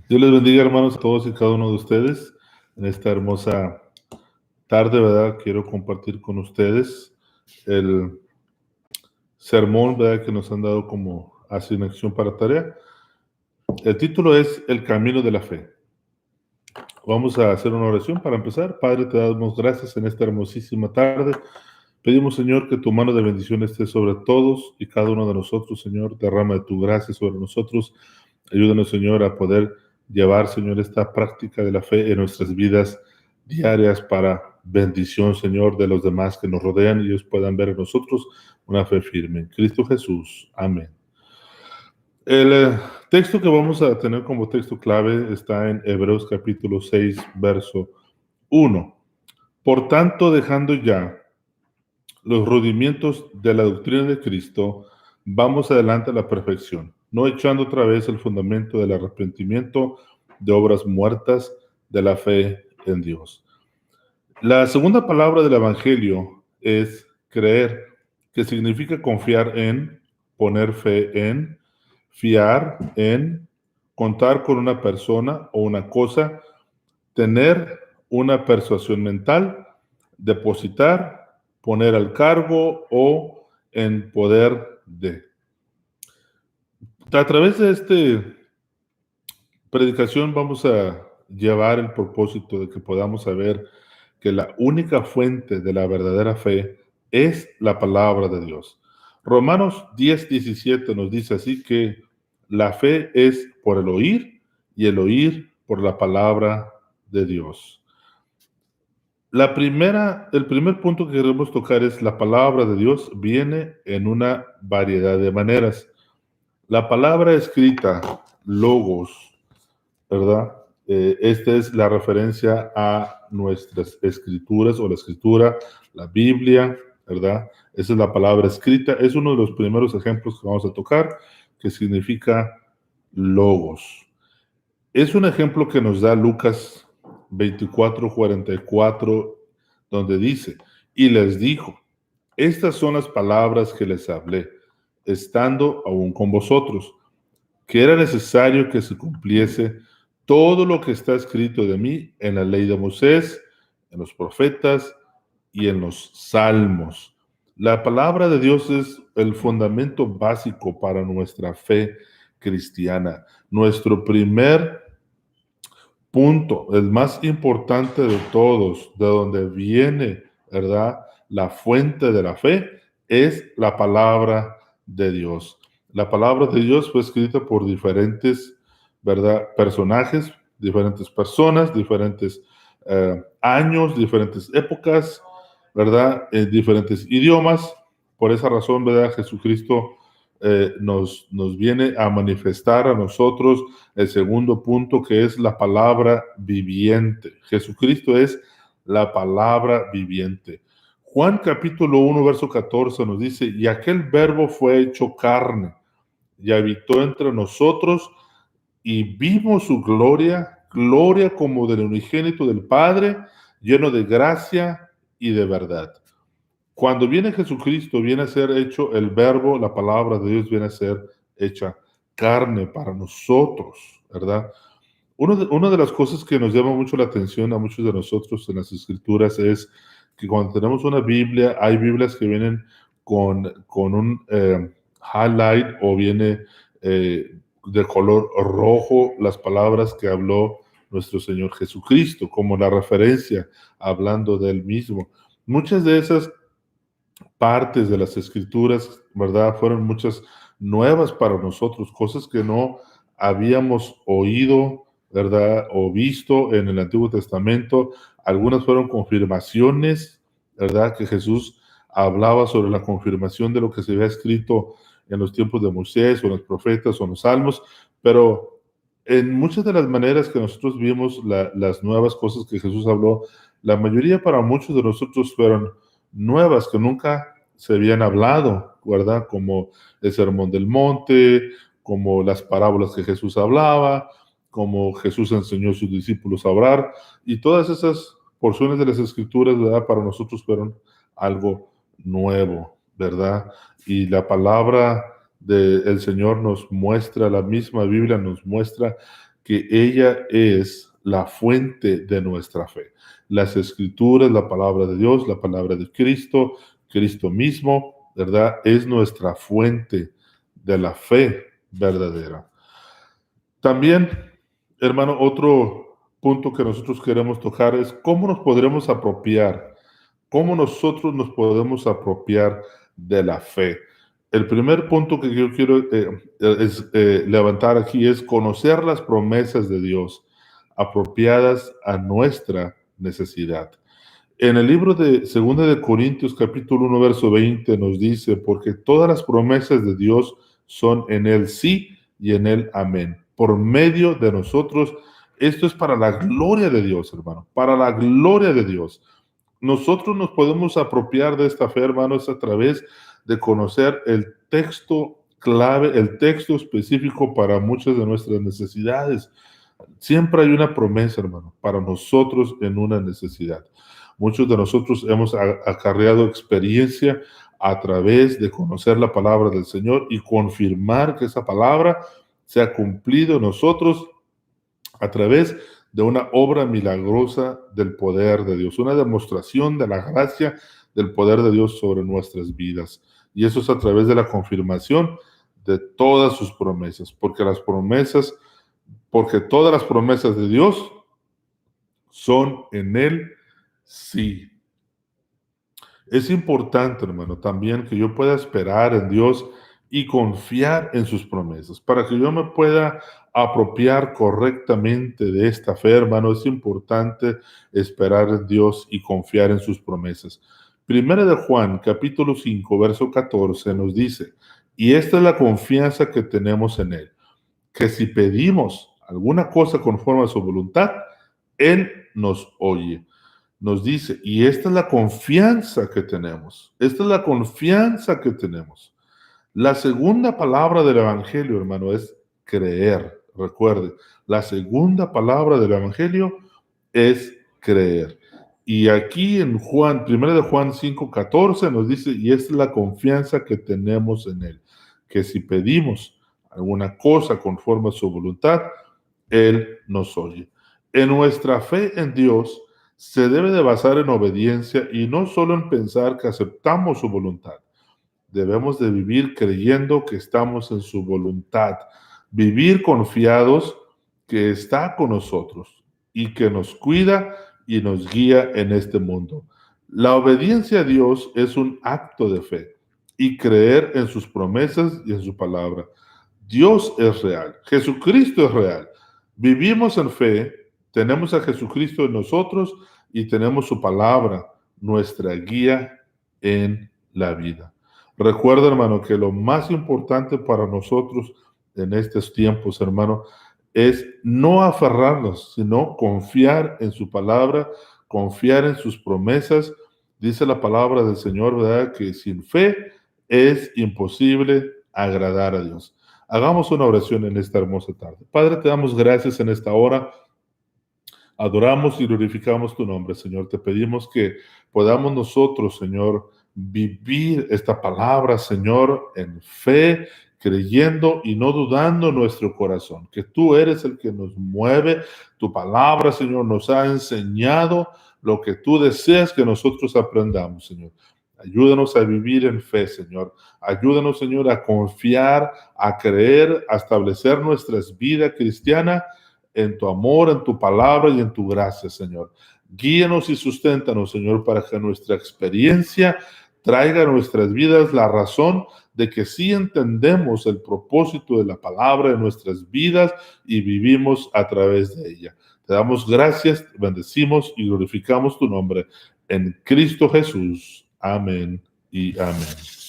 Dios les bendiga, hermanos, a todos y cada uno de ustedes. En esta hermosa tarde, ¿verdad? Quiero compartir con ustedes el sermón, ¿verdad? Que nos han dado como asignación para tarea. El título es El camino de la fe. Vamos a hacer una oración para empezar. Padre, te damos gracias en esta hermosísima tarde. Pedimos, Señor, que tu mano de bendición esté sobre todos y cada uno de nosotros, Señor. Derrama de tu gracia sobre nosotros. Ayúdanos, Señor, a poder llevar, Señor, esta práctica de la fe en nuestras vidas diarias para bendición, Señor, de los demás que nos rodean y ellos puedan ver en nosotros una fe firme. En Cristo Jesús. Amén. El texto que vamos a tener como texto clave está en Hebreos capítulo 6, verso 1. Por tanto, dejando ya los rudimientos de la doctrina de Cristo, vamos adelante a la perfección, no echando otra vez el fundamento del arrepentimiento de obras muertas de la fe en Dios. La segunda palabra del Evangelio es creer, que significa confiar en, poner fe en, fiar en, contar con una persona o una cosa, tener una persuasión mental, depositar, poner al cargo o en poder de. A través de esta predicación vamos a llevar el propósito de que podamos saber que la única fuente de la verdadera fe es la palabra de Dios. Romanos 10:17 nos dice así que la fe es por el oír y el oír por la palabra de Dios. El primer punto que queremos tocar es la palabra de Dios viene en una variedad de maneras. La palabra escrita, logos, ¿verdad? Esta es la referencia a nuestras escrituras o la escritura, la Biblia, ¿verdad? Esa es la palabra escrita. Es uno de los primeros ejemplos que vamos a tocar, que significa logos. Es un ejemplo que nos da Lucas 24:44, donde dice, y les dijo, estas son las palabras que les hablé, estando aún con vosotros, que era necesario que se cumpliese todo lo que está escrito de mí en la ley de Moisés, en los profetas y en los salmos. La palabra de Dios es el fundamento básico para nuestra fe cristiana. Nuestro primer punto, el más importante de todos, de donde viene, ¿verdad? La fuente de la fe es la palabra de Dios. La palabra de Dios fue escrita por diferentes, ¿verdad? Personajes, diferentes personas, diferentes años, diferentes épocas, ¿verdad? En diferentes idiomas. Por esa razón, ¿verdad? Jesucristo nos viene a manifestar a nosotros el segundo punto, que es la palabra viviente. Jesucristo es la palabra viviente. Juan capítulo 1, verso 14 nos dice, y aquel verbo fue hecho carne y habitó entre nosotros y vimos su gloria, gloria como del unigénito del Padre, lleno de gracia y de verdad. Cuando viene Jesucristo, viene a ser hecho el verbo, la palabra de Dios viene a ser hecha carne para nosotros, ¿verdad? Una de las cosas que nos llama mucho la atención a muchos de nosotros en las escrituras es que cuando tenemos una Biblia, hay Biblias que vienen con un highlight o viene de color rojo las palabras que habló nuestro Señor Jesucristo, como la referencia hablando de Él mismo. Muchas de esas partes de las escrituras, ¿verdad? Fueron muchas nuevas para nosotros, cosas que no habíamos oído, ¿verdad? O visto en el Antiguo Testamento. Algunas fueron confirmaciones, ¿verdad? Que Jesús hablaba sobre la confirmación de lo que se había escrito en los tiempos de Moisés o en los profetas o en los salmos, pero en muchas de las maneras que nosotros vimos las nuevas cosas que Jesús habló, la mayoría para muchos de nosotros fueron nuevas que nunca se habían hablado, ¿verdad? Como el Sermón del Monte, como las parábolas que Jesús hablaba, como Jesús enseñó a sus discípulos a orar, y todas esas porciones de las Escrituras, ¿verdad? Para nosotros fueron algo nuevo, ¿verdad? Y la palabra del Señor nos muestra, la misma Biblia nos muestra que ella es la fuente de nuestra fe. Las Escrituras, la palabra de Dios, la palabra de Cristo, Cristo mismo, ¿verdad? Es nuestra fuente de la fe verdadera. También, hermano, otro punto que nosotros queremos tocar es cómo nos podremos apropiar, cómo nosotros nos podemos apropiar de la fe. El primer punto que yo quiero levantar aquí es conocer las promesas de Dios apropiadas a nuestra necesidad. En el libro de 2 de Corintios, capítulo 1, verso 20, nos dice, porque todas las promesas de Dios son en él sí y en él amén. Por medio de nosotros, esto es para la gloria de Dios, hermano, para la gloria de Dios. Nosotros nos podemos apropiar de esta fe, hermanos, a través de conocer el texto clave, el texto específico para muchas de nuestras necesidades. Siempre hay una promesa, hermano, para nosotros en una necesidad. Muchos de nosotros hemos acarreado experiencia a través de conocer la palabra del Señor y confirmar que esa palabra se ha cumplido en nosotros a través de una obra milagrosa del poder de Dios, una demostración de la gracia del poder de Dios sobre nuestras vidas. Y eso es a través de la confirmación de todas sus promesas, porque todas las promesas de Dios son en él sí. Es importante, hermano, también que yo pueda esperar en Dios y confiar en sus promesas. Para que yo me pueda apropiar correctamente de esta fe, hermano, es importante esperar en Dios y confiar en sus promesas. Primera de Juan, capítulo 5, verso 14, nos dice, y esta es la confianza que tenemos en Él, que si pedimos alguna cosa conforme a su voluntad, Él nos oye. Nos dice, y esta es la confianza que tenemos. Esta es la confianza que tenemos. La segunda palabra del Evangelio, hermano, es creer. Recuerde, la segunda palabra del Evangelio es creer. Y aquí en Juan, 1 de Juan 5:14 nos dice, y esta es la confianza que tenemos en Él, que si pedimos alguna cosa conforme a su voluntad, Él nos oye. En nuestra fe en Dios se debe de basar en obediencia y no solo en pensar que aceptamos su voluntad. Debemos de vivir creyendo que estamos en su voluntad, vivir confiados que está con nosotros y que nos cuida y nos guía en este mundo. La obediencia a Dios es un acto de fe y creer en sus promesas y en su palabra. Dios es real, Jesucristo es real. Vivimos en fe, tenemos a Jesucristo en nosotros y tenemos su palabra, nuestra guía en la vida. Recuerda, hermano, que lo más importante para nosotros en estos tiempos, hermano, es no aferrarnos, sino confiar en su palabra, confiar en sus promesas. Dice la palabra del Señor, ¿verdad? Que sin fe es imposible agradar a Dios. Hagamos una oración en esta hermosa tarde. Padre, te damos gracias en esta hora. Adoramos y glorificamos tu nombre, Señor. Te pedimos que podamos nosotros, Señor, vivir esta palabra, Señor, en fe, creyendo y no dudando en nuestro corazón, que tú eres el que nos mueve. Tu palabra, Señor, nos ha enseñado lo que tú deseas que nosotros aprendamos, Señor. Ayúdanos a vivir en fe, Señor. Ayúdanos, Señor, a confiar, a creer, a establecer nuestras vidas cristianas en tu amor, en tu palabra y en tu gracia, Señor. Guíanos y susténtanos, Señor, para que nuestra experiencia traiga a nuestras vidas la razón de que sí entendemos el propósito de la palabra en nuestras vidas y vivimos a través de ella. Te damos gracias, bendecimos y glorificamos tu nombre en Cristo Jesús. Amén y amén.